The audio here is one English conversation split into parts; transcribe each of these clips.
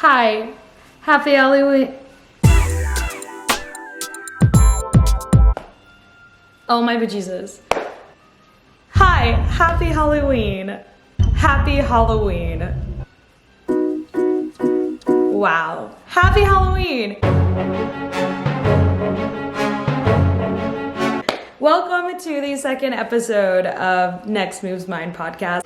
Hi, happy Halloween. Oh my bejesus. Hi, happy Halloween. Happy Halloween. Wow, happy Halloween. Welcome to the second episode of Next Moves Mine podcast.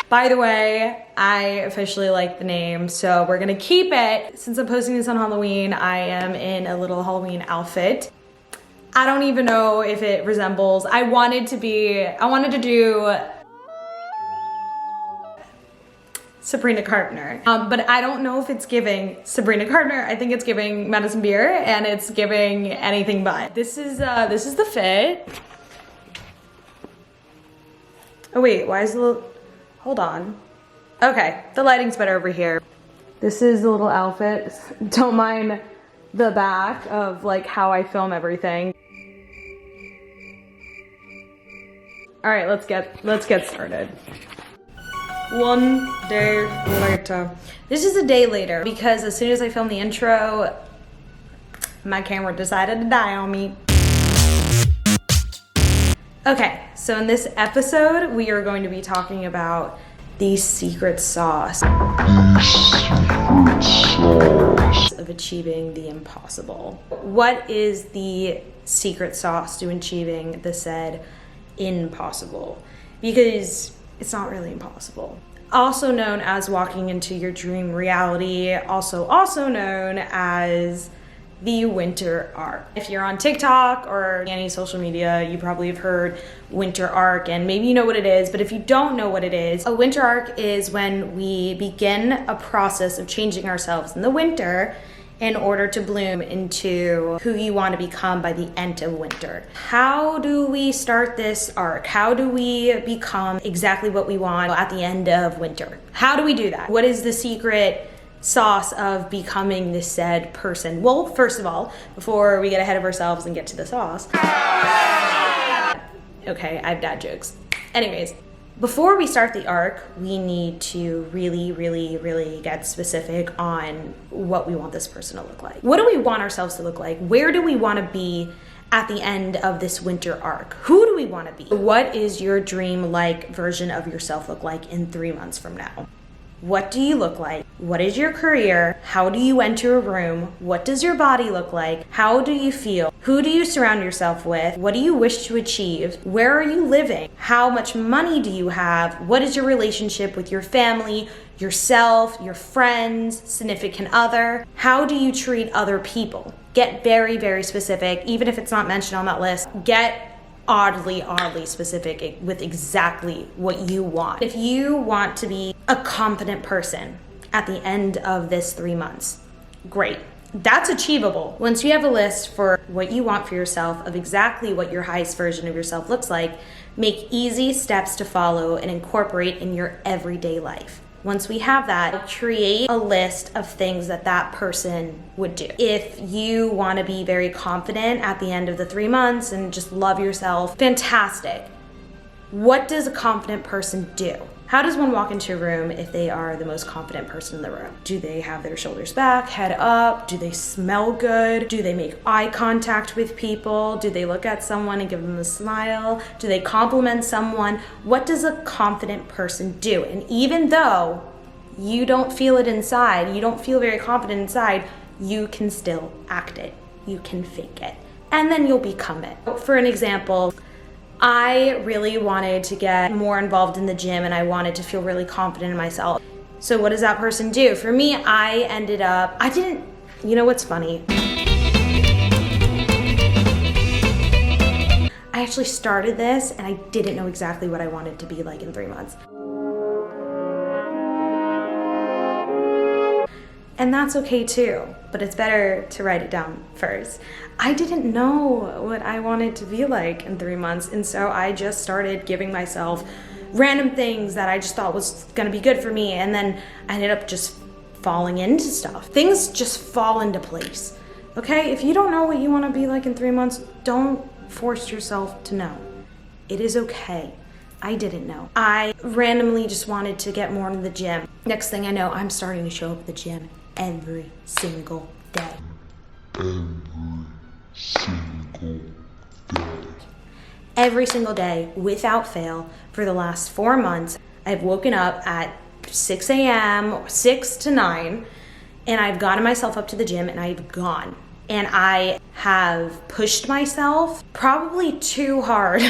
By the way, I officially like the name, so we're gonna keep it. Since I'm posting this on Halloween, I am in a little Halloween outfit. I don't even know if it resembles, I wanted to do Sabrina Carpenter, but I don't know if it's giving Sabrina Carpenter. I think it's giving Madison Beer, and it's giving anything but. This is the fit. Oh wait, why is the little, hold on. Okay, the lighting's better over here. This is the little outfit. Don't mind the back of like how I film everything. All right, let's get started. One day later. This is a day later because as soon as I filmed the intro, my camera decided to die on me. Okay, so in this episode, we are going to be talking about the secret sauce of achieving the impossible. What is the secret sauce to achieving the said impossible? Because it's not really impossible. Also known as walking into your dream reality, also known as the winter arc. If you're on TikTok or any social media, you probably have heard winter arc and maybe you know what it is, but if you don't know what it is, a winter arc is when we begin a process of changing ourselves in the winter in order to bloom into who you want to become by the end of winter. How do we start this arc? How do we become exactly what we want at the end of winter? How do we do that? What is the secret sauce of becoming this said person? Well, first of all, before we get ahead of ourselves and get to the sauce. Okay, I have dad jokes. Anyways, before we start the arc, we need to really get specific on what we want this person to look like. What do we want ourselves to look like? Where do we want to be at the end of this winter arc? Who do we want to be? What is your dream-like version of yourself look like in 3 months from now? What do you look like? What is your career? How do you enter a room? What does your body look like? How do you feel? Who do you surround yourself with? What do you wish to achieve? Where are you living? How much money do you have? What is your relationship with your family, yourself, your friends, significant other? How do you treat other people? Get very specific, even if it's not mentioned on that list. Get oddly specific with exactly what you want. If you want to be a confident person at the end of this 3 months, great. That's achievable. Once you have a list for what you want for yourself of exactly what your highest version of yourself looks like, make easy steps to follow and incorporate in your everyday life. Once we have that, create a list of things that person would do. If you want to be very confident at the end of the 3 months and just love yourself, fantastic. What does a confident person do? How does one walk into a room if they are the most confident person in the room? Do they have their shoulders back, head up? Do they smell good? Do they make eye contact with people? Do they look at someone and give them a smile? Do they compliment someone? What does a confident person do? And even though you don't feel it inside, you don't feel very confident inside, you can still act it. You can fake it. And then you'll become it. For an example, I really wanted to get more involved in the gym and I wanted to feel really confident in myself. So what does that person do? For me, you know what's funny? I actually started this and I didn't know exactly what I wanted to be like in 3 months. And that's okay too, but it's better to write it down first. I didn't know what I wanted to be like in 3 months, and so I just started giving myself random things that I just thought was gonna be good for me, and then I ended up just falling into stuff. Things just fall into place, okay? If you don't know what you wanna be like in 3 months, don't force yourself to know. It is okay. I didn't know. I randomly just wanted to get more into the gym. Next thing I know, I'm starting to show up at the gym every single day. Every single day, without fail, for the last 4 months, I've woken up at 6 a.m., 6 to 9, and I've gotten myself up to the gym and I've gone. And I have pushed myself probably too hard,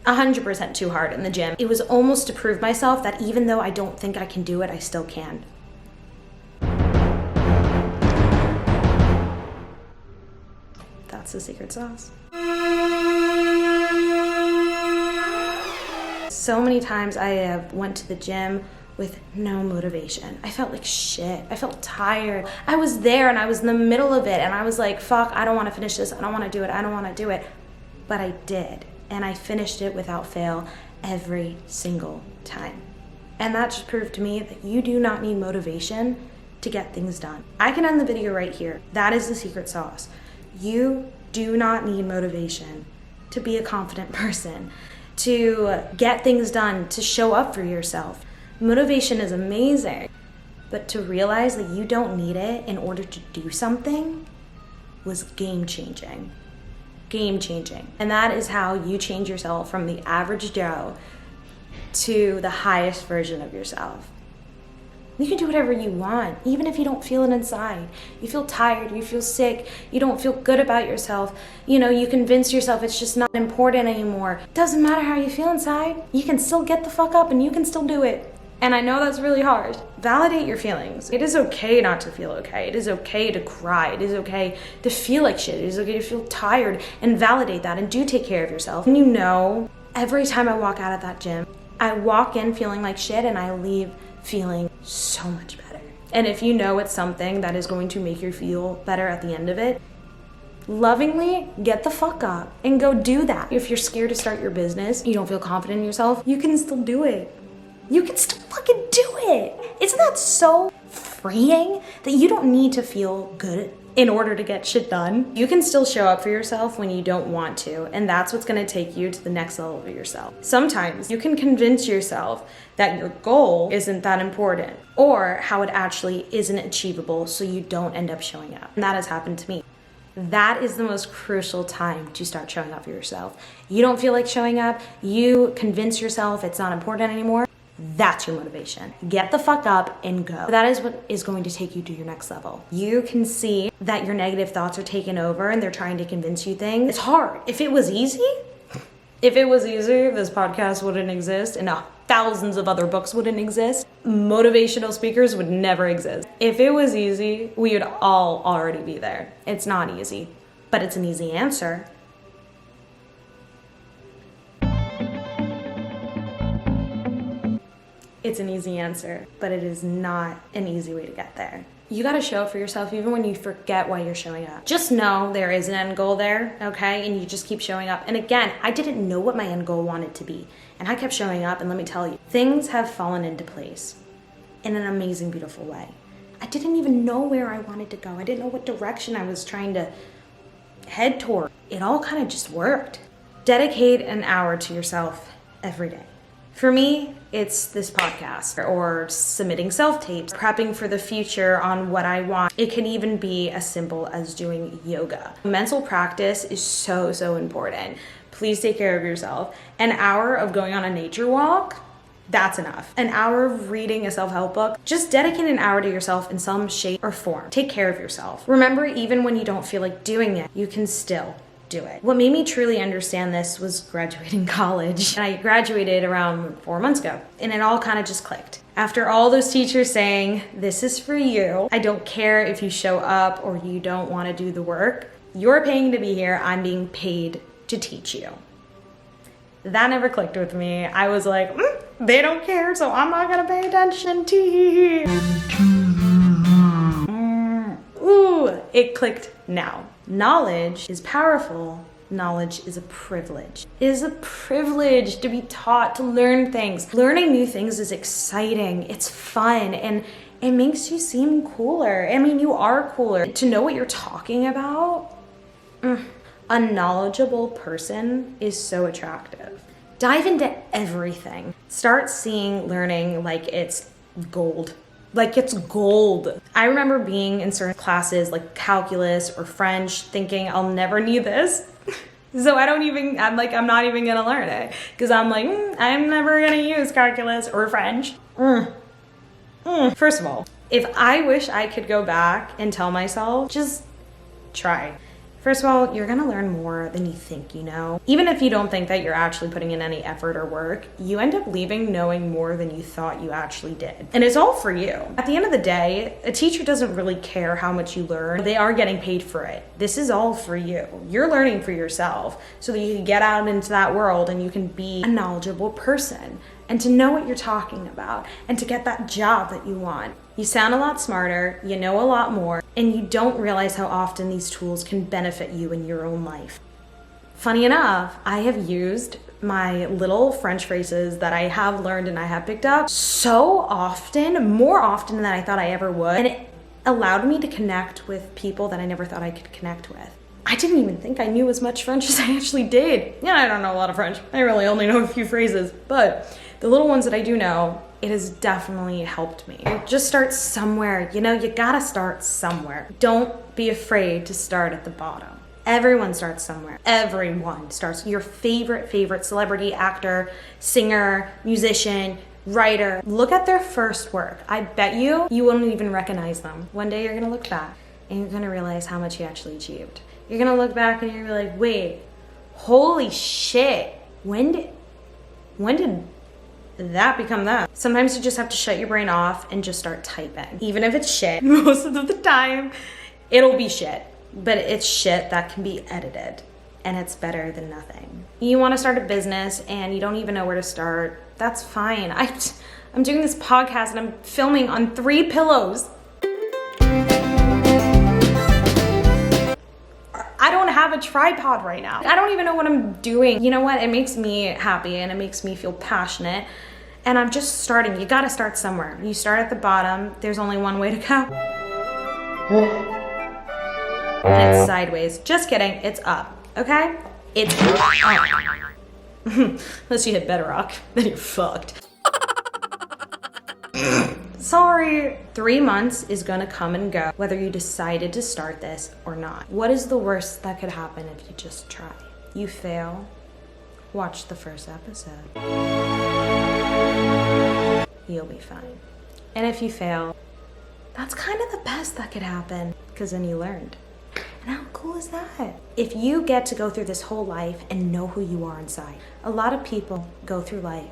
100% too hard in the gym. It was almost to prove myself that even though I don't think I can do it, I still can. That's the secret sauce. So many times I have went to the gym with no motivation. I felt like shit. I felt tired. I was there and I was in the middle of it and I was like, fuck, I don't want to finish this. I don't want to do it. I don't want to do it. But I did. And I finished it without fail every single time. And that just proved to me that you do not need motivation to get things done. I can end the video right here. That is the secret sauce. You do not need motivation to be a confident person, to get things done, to show up for yourself. Motivation is amazing, but to realize that you don't need it in order to do something was game-changing. Game-changing. And that is how you change yourself from the average Joe to the highest version of yourself. You can do whatever you want, even if you don't feel it inside. You feel tired, you feel sick, you don't feel good about yourself. You know, you convince yourself it's just not important anymore. Doesn't matter how you feel inside. You can still get the fuck up and you can still do it. And I know that's really hard. Validate your feelings. It is okay not to feel okay. It is okay to cry. It is okay to feel like shit. It is okay to feel tired, and validate that and do take care of yourself. And you know, every time I walk out of that gym, I walk in feeling like shit and I leave feeling so much better. And if you know it's something that is going to make you feel better at the end of it, lovingly get the fuck up and go do that. If you're scared to start your business, you don't feel confident in yourself, you can still do it. You can still fucking do it. Isn't that so freeing that you don't need to feel good in order to get shit done? You can still show up for yourself when you don't want to, and that's what's gonna take you to the next level of yourself. Sometimes you can convince yourself that your goal isn't that important, or how it actually isn't achievable, so you don't end up showing up. And that has happened to me. That is the most crucial time to start showing up for yourself. You don't feel like showing up, you convince yourself it's not important anymore. That's your motivation. Get the fuck up and go. That is what is going to take you to your next level. You can see that your negative thoughts are taking over and they're trying to convince you things. It's hard. If it was easy, this podcast wouldn't exist and thousands of other books wouldn't exist. Motivational speakers would never exist. If it was easy, we would all already be there. It's not easy, but it's an easy answer. It's an easy answer, but it is not an easy way to get there. You gotta show up for yourself even when you forget why you're showing up. Just know there is an end goal there, okay? And you just keep showing up. And again, I didn't know what my end goal wanted to be. And I kept showing up, and let me tell you, things have fallen into place in an amazing, beautiful way. I didn't even know where I wanted to go. I didn't know what direction I was trying to head toward. It all kind of just worked. Dedicate an hour to yourself every day. For me, it's this podcast or submitting self-tapes, prepping for the future on what I want. It can even be as simple as doing yoga. Mental practice is so, so important. Please take care of yourself. An hour of going on a nature walk, that's enough. An hour of reading a self-help book, just dedicate an hour to yourself in some shape or form. Take care of yourself. Remember, even when you don't feel like doing it, you can still do it. What made me truly understand this was graduating college. I graduated around 4 months ago, and it all kind of just clicked. After all those teachers saying, this is for you, I don't care if you show up or you don't want to do the work, you're paying to be here, I'm being paid to teach you. That never clicked with me. I was like, they don't care, so I'm not gonna pay attention to you. Ooh, it clicked now. Knowledge is powerful. Knowledge is a privilege. It is a privilege to be taught, to learn things. Learning new things is exciting. It's fun, and it makes you seem cooler. I mean, you are cooler. To know what you're talking about, a knowledgeable person is so attractive. Dive into everything. Start seeing learning like it's gold. Like it's gold. I remember being in certain classes like calculus or French thinking I'll never need this. So I'm not even gonna learn it. Because I'm like, I'm never gonna use calculus or French. First of all, if I wish I could go back and tell myself, just try. First of all, you're gonna learn more than you think you know. Even if you don't think that you're actually putting in any effort or work, you end up leaving knowing more than you thought you actually did. And it's all for you. At the end of the day, a teacher doesn't really care how much you learn. They are getting paid for it. This is all for you. You're learning for yourself so that you can get out into that world and you can be a knowledgeable person and to know what you're talking about and to get that job that you want. You sound a lot smarter, you know a lot more, and you don't realize how often these tools can benefit you in your own life. Funny enough, I have used my little French phrases that I have learned and I have picked up so often, more often than I thought I ever would, and it allowed me to connect with people that I never thought I could connect with. I didn't even think I knew as much French as I actually did. Yeah, I don't know a lot of French. I really only know a few phrases, but the little ones that I do know, it has definitely helped me. Just start somewhere. You know, you gotta start somewhere. Don't be afraid to start at the bottom. Everyone starts somewhere. Everyone starts. Your favorite celebrity, actor, singer, musician, writer. Look at their first work. I bet you won't even recognize them. One day you're gonna look back and you're gonna realize how much you actually achieved. You're gonna look back and you're like, wait, holy shit, when did that become that? Sometimes you just have to shut your brain off and just start typing. Even if it's shit, most of the time, it'll be shit. But it's shit that can be edited, and it's better than nothing. You wanna start a business and you don't even know where to start, that's fine. I'm doing this podcast and I'm filming on 3 pillows. I don't have a tripod right now. I don't even know what I'm doing. You know what? It makes me happy and it makes me feel passionate. And I'm just starting. You gotta start somewhere. You start at the bottom. There's only one way to go. And it's sideways. Just kidding. It's up. Okay? It's up. Unless you hit bedrock, then you're fucked. Sorry. 3 months is gonna come and go, whether you decided to start this or not. What is the worst that could happen if you just try? You fail, watch the first episode. You'll be fine. And if you fail, that's kind of the best that could happen, because then you learned. And how cool is that? If you get to go through this whole life and know who you are inside, a lot of people go through life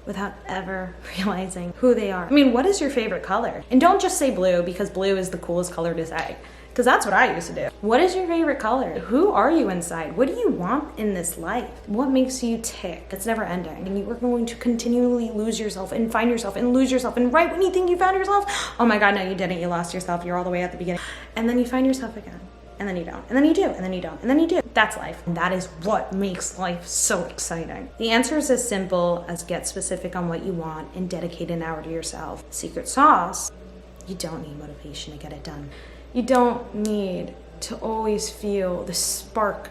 without ever realizing who they are. I mean, what is your favorite color? And don't just say blue because blue is the coolest color to say, because that's what I used to do. What is your favorite color? Who are you inside? What do you want in this life? What makes you tick? It's never ending. And you are going to continually lose yourself and find yourself and lose yourself. And right when you think you found yourself, oh my God, no, you didn't. You lost yourself. You're all the way at the beginning. And then you find yourself again. And then you don't, and then you do, and then you don't, and then you do. That's life. And that is what makes life so exciting. The answer is as simple as get specific on what you want and dedicate an hour to yourself. Secret sauce, you don't need motivation to get it done. You don't need to always feel the spark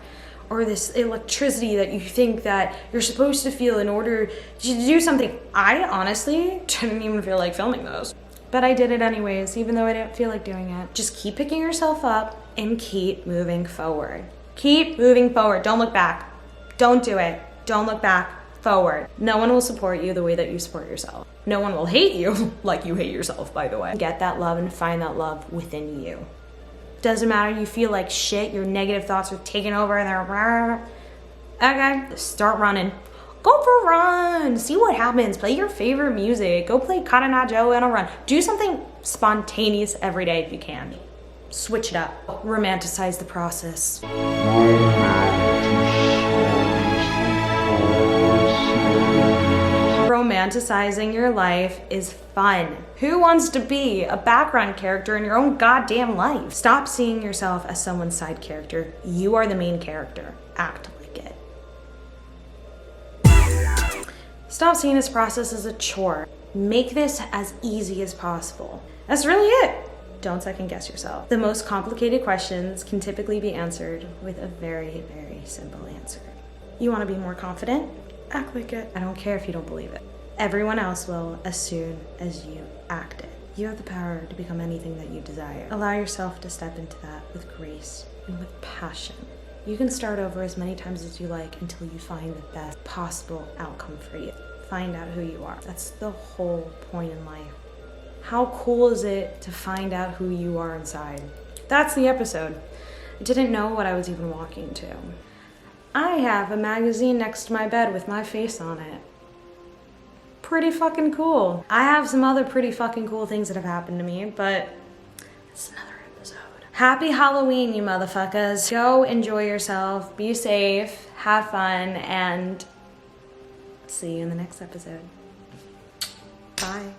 or this electricity that you think that you're supposed to feel in order to do something. I honestly didn't even feel like filming those. But I did it anyways, even though I didn't feel like doing it. Just keep picking yourself up and keep moving forward. Keep moving forward. Don't look back. Don't do it. Don't look back. Forward. No one will support you the way that you support yourself. No one will hate you like you hate yourself, by the way. Get that love and find that love within you. Doesn't matter, you feel like shit, your negative thoughts are taking over and they're... Okay, start running. Go for a run, see what happens, play your favorite music, go play Katana Joe and a run. Do something spontaneous every day if you can. Switch it up, romanticize the process. Romanticizing your life is fun. Who wants to be a background character in your own goddamn life? Stop seeing yourself as someone's side character. You are the main character. Act like it. Stop seeing this process as a chore. Make this as easy as possible. That's really it. Don't second guess yourself. The most complicated questions can typically be answered with a very, very simple answer. You want to be more confident? Act like it. I don't care if you don't believe it. Everyone else will as soon as you act it. You have the power to become anything that you desire. Allow yourself to step into that with grace and with passion. You can start over as many times as you like until you find the best possible outcome for you. Find out who you are. That's the whole point in life. How cool is it to find out who you are inside? That's the episode. I didn't know what I was even walking to. I have a magazine next to my bed with my face on it. Pretty fucking cool. I have some other pretty fucking cool things that have happened to me, but it's another episode. Happy Halloween, you motherfuckers. Go enjoy yourself, be safe, have fun, and see you in the next episode. Bye.